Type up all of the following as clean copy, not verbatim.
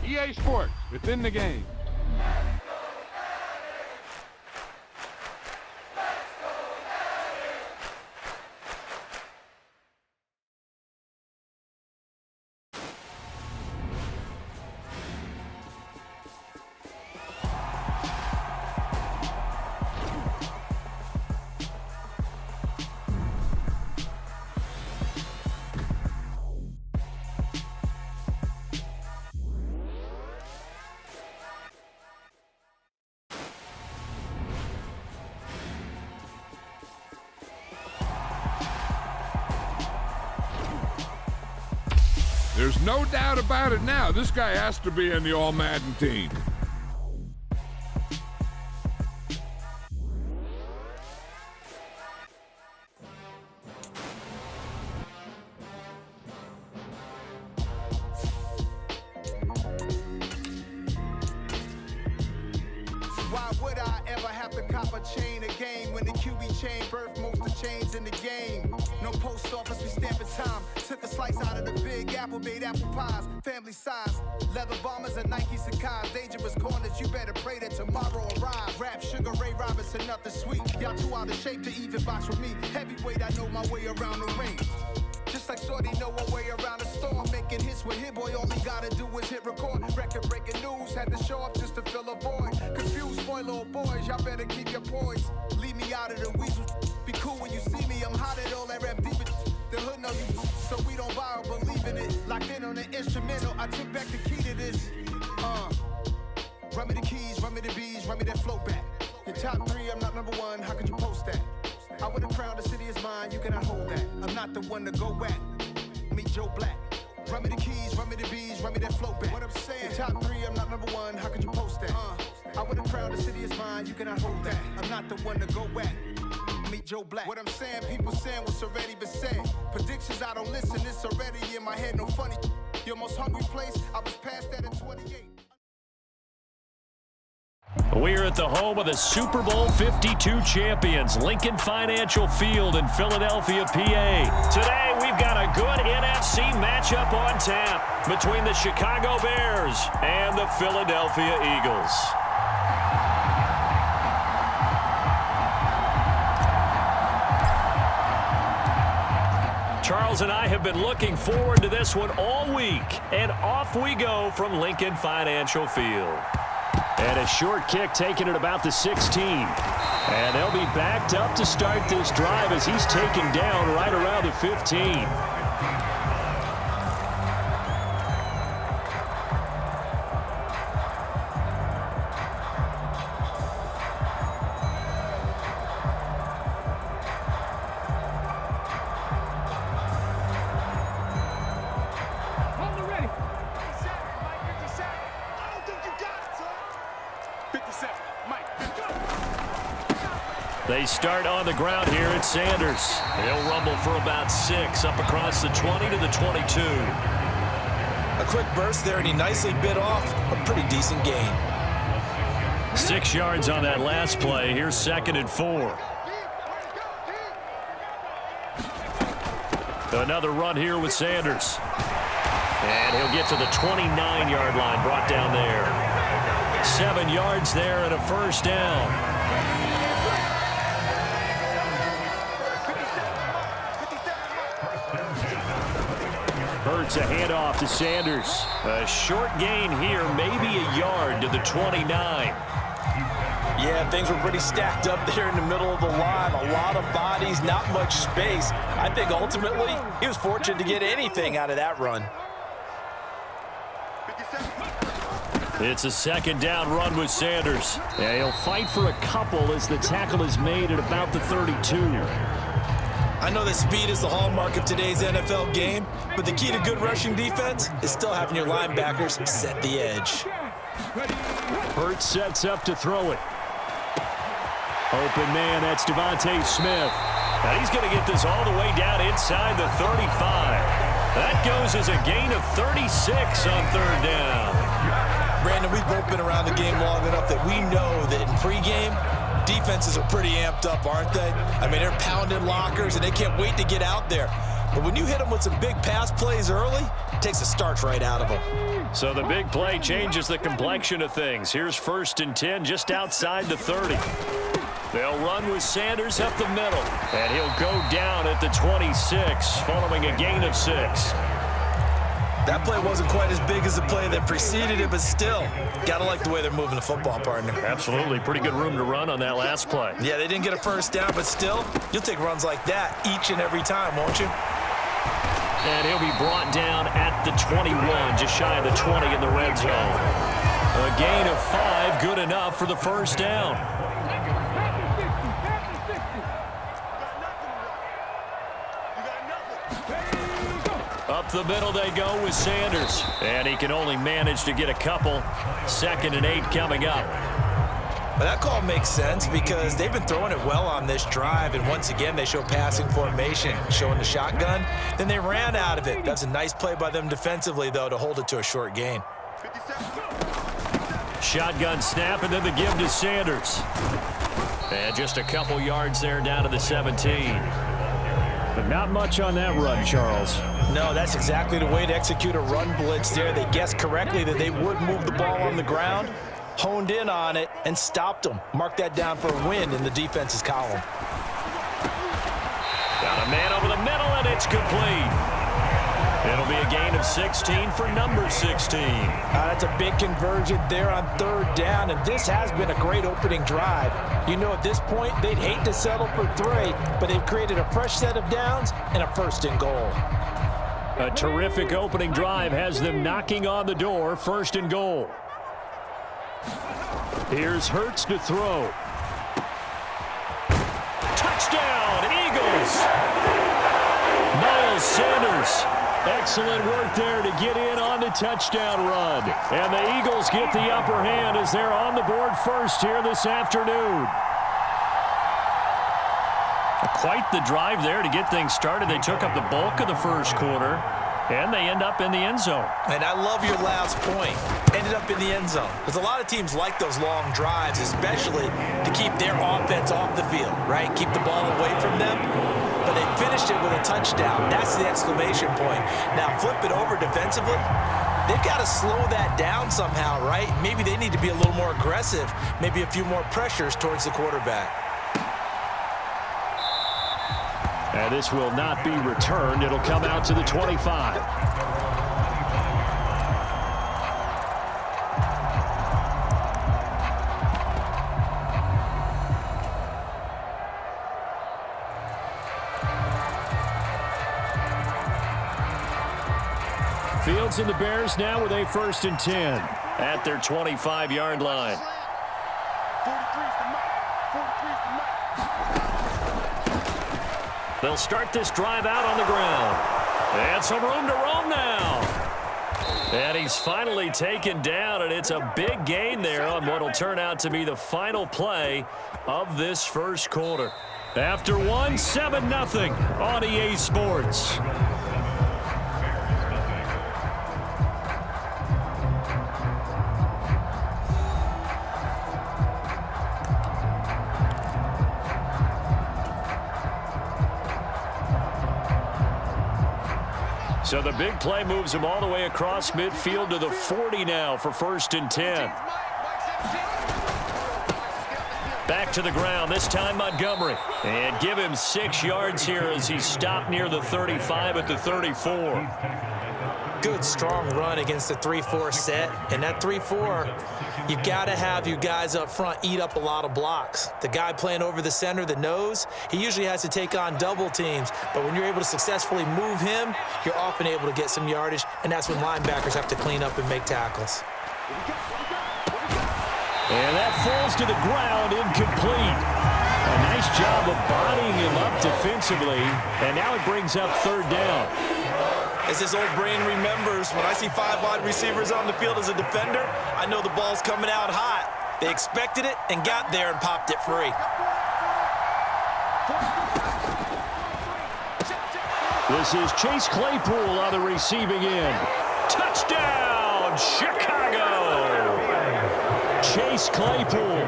EA Sports, within the game. There's no doubt about it now. This guy has to be in the All-Madden team. Why would I ever have to cop a chain a game when the QB chain birthed most of chains in the game? No post office, we stamping time. Took a slice out of the big apple, made apple pies, family size. Leather bombers and Nike Sacai's. Dangerous corners, you better pray that tomorrow arrives. Rap, Sugar Ray Robinson, nothing sweet. Y'all too out of shape to even box with me. Heavyweight, I know my way around the ring. Just like Shorty know a way around the storm. Making hits with Hit Boy, all he gotta do is hit record. Record breaking news, had to show up just to fill a void. Confused boy, little boys, y'all better keep your poise. Leave me out of the weasel. Be cool when you see me, I'm hot at all that rap deep. The hood know you, so we don't borrow, believe in it. Locked in on the instrumental, I took back the key to this. Run me the keys, run me the bees, run me that flow back. Your top three, I'm not number one, how could you post that? I would have crowned the city is mine, you cannot hold that. I'm not the one to go back. Meet Joe Black. Run me the keys, run me the bees, run me that flow back. What I'm saying, your top three, I'm not number one, how could you post that? I would have crowned the city is mine, you cannot hold that. I'm not the one to go back. Meet Joe Black. What I'm saying, people saying what's already been said. Predictions, I don't listen, it's already in my head, no funny. Your most hungry place, I was past that at 28. We're at the home of the Super Bowl 52 champions, Lincoln Financial Field in Philadelphia, PA. Today, we've got a good NFC matchup on tap between the Chicago Bears and the Philadelphia Eagles. Charles and I have been looking forward to this one all week, and off we go from Lincoln Financial Field. And a short kick taken at about the 16. And they'll be backed up to start this drive as he's taken down right around the 15. They start on the ground here at Sanders. They'll rumble for about 6 up across the 20 to the 22. A quick burst there, and he nicely bit off a pretty decent gain. 6 yards on that last play. Here's 2nd and 4. Another run here with Sanders. And he'll get to the 29-yard line, brought down there. 7 yards there and a first down. Hurts a handoff to Sanders. A short gain here, maybe a yard to the 29. Yeah, things were pretty stacked up there in the middle of the line. A lot of bodies, not much space. I think ultimately he was fortunate to get anything out of that run. It's a 2nd down run with Sanders. Yeah, he'll fight for a couple as the tackle is made at about the 32. I know that speed is the hallmark of today's NFL game, but the key to good rushing defense is still having your linebackers set the edge. Hurts sets up to throw it. Open man, that's Devontae Smith. Now he's going to get this all the way down inside the 35. That goes as a gain of 36 on 3rd down. Brandon, we've both been around the game long enough that we know that in pregame, defenses are pretty amped up, aren't they? I mean, they're pounding lockers, and they can't wait to get out there. But when you hit them with some big pass plays early, it takes the starch right out of them. So the big play changes the complexion of things. Here's 1st and 10 just outside the 30. They'll run with Sanders up the middle, and he'll go down at the 26 following a gain of 6. That play wasn't quite as big as the play that preceded it, but still, got to like the way they're moving the football, partner. Absolutely. Pretty good room to run on that last play. Yeah, they didn't get a first down, but still, you'll take runs like that each and every time, won't you? And he'll be brought down at the 21, just shy of the 20 in the red zone. A gain of 5, good enough for the first down. Up the middle they go with Sanders. And he can only manage to get a couple. 2nd and 8 coming up. But that call makes sense because they've been throwing it well on this drive, and once again they show passing formation, showing the shotgun. Then they ran out of it. That's a nice play by them defensively, though, to hold it to a short gain. Shotgun snap, and then the give to Sanders. And just a couple yards there down to the 17. But not much on that run, Charles. No, that's exactly the way to execute a run blitz there. They guessed correctly that they would move the ball on the ground, honed in on it, and stopped them. Mark that down for a win in the defense's column. Got a man over the middle, and it's complete. It'll be a gain of 16 for number 16. That's a big conversion there on 3rd down, and this has been a great opening drive. You know, at this point, they'd hate to settle for 3, but they've created a fresh set of downs and a 1st and goal. A terrific opening drive has them knocking on the door, 1st and goal. Here's Hurts to throw. Touchdown, Eagles! Miles Sanders. Excellent work there to get in on the touchdown run. And the Eagles get the upper hand as they're on the board first here this afternoon. Quite the drive there to get things started. They took up the bulk of the first quarter, and they end up in the end zone. And I love your last point. Ended up in the end zone. Because a lot of teams like those long drives, especially to keep their offense off the field, right? Keep the ball away from them. But they finished it with a touchdown. That's the exclamation point. Now flip it over defensively. They've got to slow that down somehow, right? Maybe they need to be a little more aggressive. Maybe a few more pressures towards the quarterback. And this will not be returned. It'll come out to the 25. Fields and the Bears now with a 1st and 10 at their 25-yard line. They'll start this drive out on the ground. And some room to roam now. And he's finally taken down, and it's a big gain there on what will turn out to be the final play of this first quarter. After one, 7-0 on EA Sports. So the big play moves him all the way across midfield to the 40 now for 1st and 10. Back to the ground, this time Montgomery. And give him 6 yards here as he's stopped near the 35 at the 34. Good, strong run against the 3-4 set. And that 3-4, you got to have your guys up front eat up a lot of blocks. The guy playing over the center, the nose, he usually has to take on double teams. But when you're able to successfully move him, you're often able to get some yardage, and that's when linebackers have to clean up and make tackles. And that falls to the ground, incomplete. A nice job of bodying him up defensively, and now it brings up 3rd down. As his old brain remembers, when I see 5 wide receivers on the field as a defender, I know the ball's coming out hot. They expected it and got there and popped it free. This is Chase Claypool on the receiving end. Touchdown, Chicago! Chase Claypool,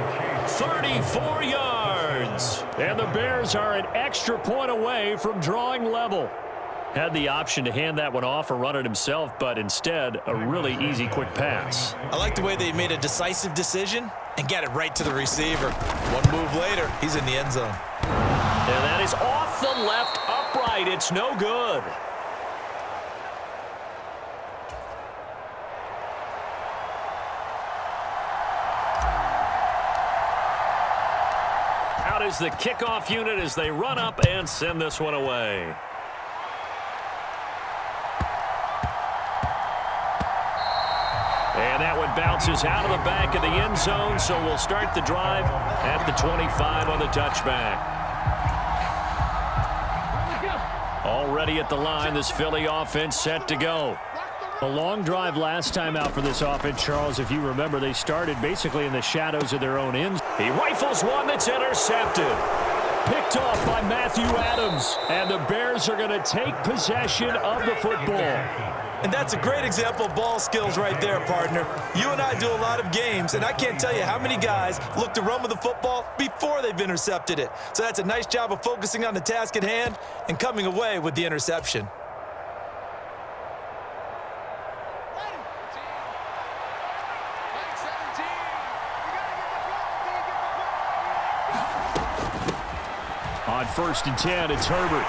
34 yards. And the Bears are an extra point away from drawing level. Had the option to hand that one off or run it himself, but instead, a really easy, quick pass. I like the way they made a decisive decision and got it right to the receiver. One move later, he's in the end zone. And that is off the left upright. It's no good. Out is the kickoff unit as they run up and send this one away. And that one bounces out of the back of the end zone, so we'll start the drive at the 25 on the touchback. Already at the line, this Philly offense set to go. A long drive last time out for this offense, Charles. If you remember, they started basically in the shadows of their own ends. He rifles one that's intercepted. Picked off by Matthew Adams. And the Bears are going to take possession of the football. And that's a great example of ball skills right there, partner. You and I do a lot of games, and I can't tell you how many guys look to run with the football before they've intercepted it. So that's a nice job of focusing on the task at hand and coming away with the interception. On 1st and 10, it's Herbert.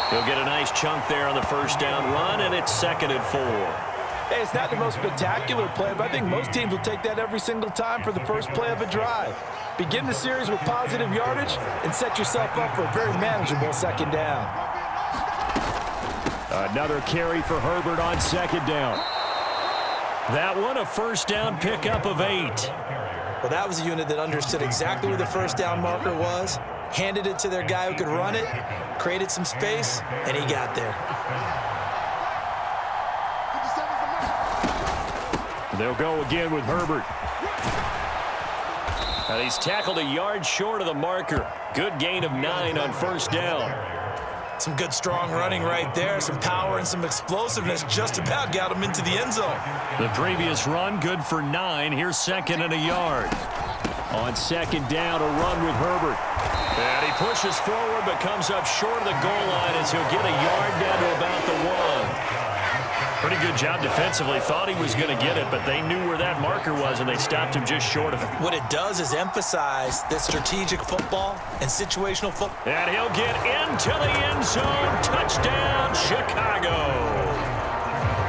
He'll get a nice chunk there on the first down run, and it's 2nd and 4. Hey, it's not the most spectacular play, but I think most teams will take that every single time for the first play of a drive. Begin the series with positive yardage and set yourself up for a very manageable 2nd down. Another carry for Herbert on 2nd down. That one, a first down pickup of 8. Well, that was a unit that understood exactly where the first down marker was, handed it to their guy who could run it, created some space, and he got there. They'll go again with Herbert. And he's tackled a yard short of the marker. Good gain of 9 on first down. Some good strong running right there, some power and some explosiveness just about got him into the end zone. The previous run, good for 9. Here's 2nd and a yard. On 2nd down, a run with Herbert. And he pushes forward but comes up short of the goal line as he'll get a yard down to about the 1. Pretty good job defensively. Thought he was going to get it, but they knew where that marker was, and they stopped him just short of it. What it does is emphasize that strategic football and situational football. And he'll get into the end zone. Touchdown, Chicago.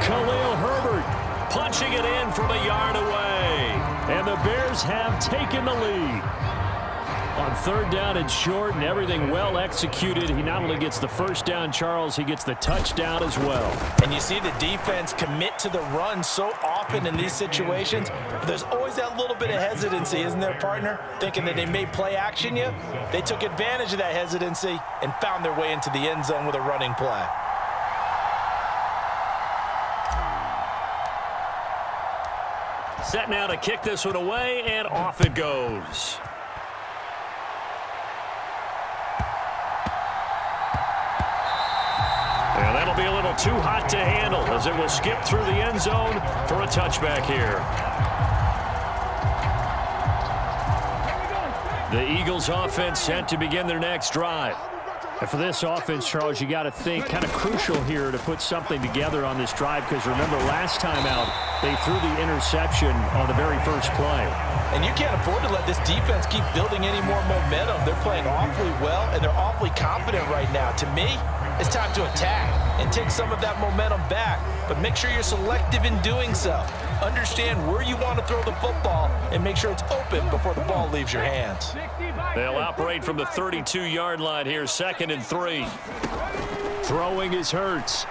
Khalil Herbert punching it in from a yard away. And the Bears have taken the lead. On 3rd down and short, and everything well executed. He not only gets the first down, Charles, he gets the touchdown as well. And you see the defense commit to the run so often in these situations, but there's always that little bit of hesitancy, isn't there, partner? Thinking that they may play action you. They took advantage of that hesitancy and found their way into the end zone with a running play. Set now to kick this one away, and off it goes. And that'll be a little too hot to handle as it will skip through the end zone for a touchback here. The Eagles offense set to begin their next drive. And for this offense, Charles, you got to think kind of crucial here to put something together on this drive, because remember last time out they threw the interception on the very first play. And you can't afford to let this defense keep building any more momentum. They're playing awfully well, and they're awfully confident right now. To me, it's time to attack and take some of that momentum back, but make sure you're selective in doing so. Understand where you want to throw the football and make sure it's open before the ball leaves your hands. They'll operate from the 32-yard line here, 2nd and 3. Throwing is Hurts.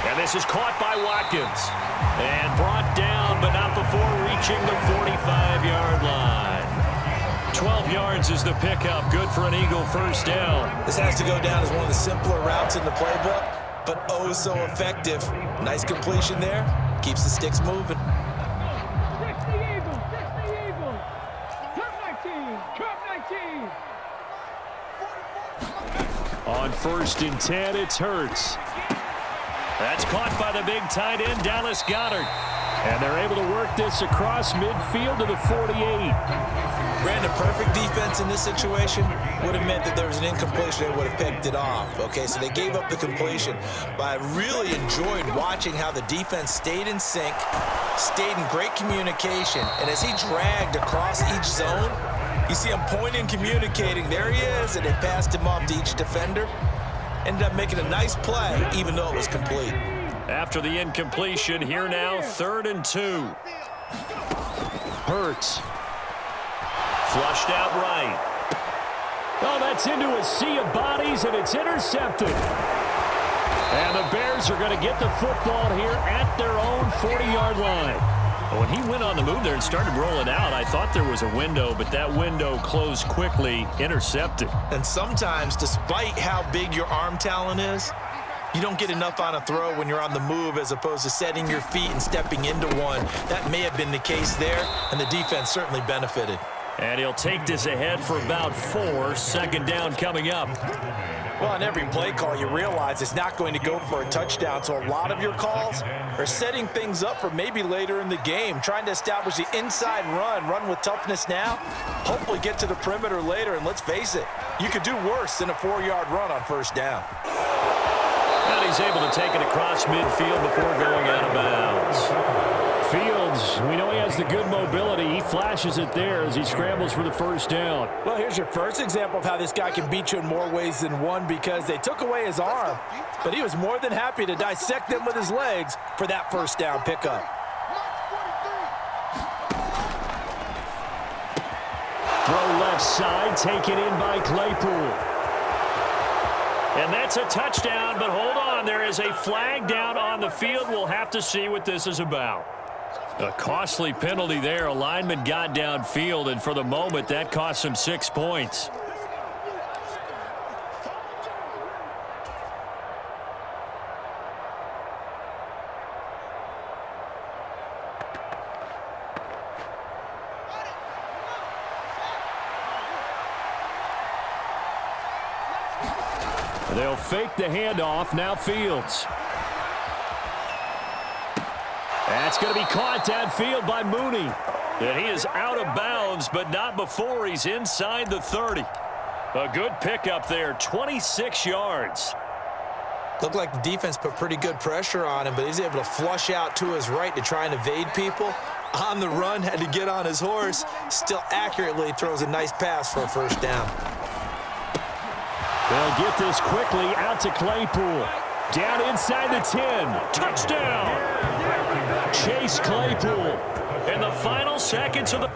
And this is caught by Watkins. And brought down, but not before reaching the 45-yard line. 12 yards is the pickup. Good for an Eagle first down. This has to go down as one of the simpler routes in the playbook, but oh so effective. Nice completion there. Keeps the sticks moving. On 1st and 10, it's Hurts. That's caught by the big tight end, Dallas Goedert. And they're able to work this across midfield to the 48. Brandon, perfect defense in this situation would have meant that there was an incompletion. They would have picked it off. Okay, so they gave up the completion. But I really enjoyed watching how the defense stayed in sync, stayed in great communication. And as he dragged across each zone, you see him pointing, communicating. There he is, and they passed him off to each defender. Ended up making a nice play, even though it was complete. After the incompletion, here now, 3rd and 2. Hurts. Flushed out right. Oh, that's into a sea of bodies, and it's intercepted. And the Bears are going to get the football here at their own 40-yard line. When he went on the move there and started rolling out, I thought there was a window, but that window closed quickly, intercepted. And sometimes, despite how big your arm talent is, you don't get enough on a throw when you're on the move as opposed to setting your feet and stepping into one. That may have been the case there, and the defense certainly benefited. And he'll take this ahead for about 4. 2nd down coming up. Well, on every play call, you realize it's not going to go for a touchdown, so a lot of your calls are setting things up for maybe later in the game, trying to establish the inside run with toughness now, hopefully get to the perimeter later, and let's face it, you could do worse than a 4-yard run on 1st down. And he's able to take it across midfield before going out of bounds. Fields, we know he has the good mobility. He flashes it there as he scrambles for the 1st down. Well, here's your first example of how this guy can beat you in more ways than one, because they took away his arm, but he was more than happy to dissect them with his legs for that 1st down pickup. Throw left side, taken in by Claypool. And that's a touchdown, but hold on. There is a flag down on the field. We'll have to see what this is about. A costly penalty there. A lineman got downfield, and for the moment, that cost him 6 points. They'll fake the handoff. Now Fields. That's going to be caught downfield by Mooney. And he is out of bounds, but not before he's inside the 30. A good pickup there, 26 yards. Looked like the defense put pretty good pressure on him, but he's able to flush out to his right to try and evade people. On the run, had to get on his horse. Still accurately throws a nice pass for a 1st down. They'll get this quickly out to Claypool. Down inside the 10. Touchdown! Chase Claypool in the final seconds of the...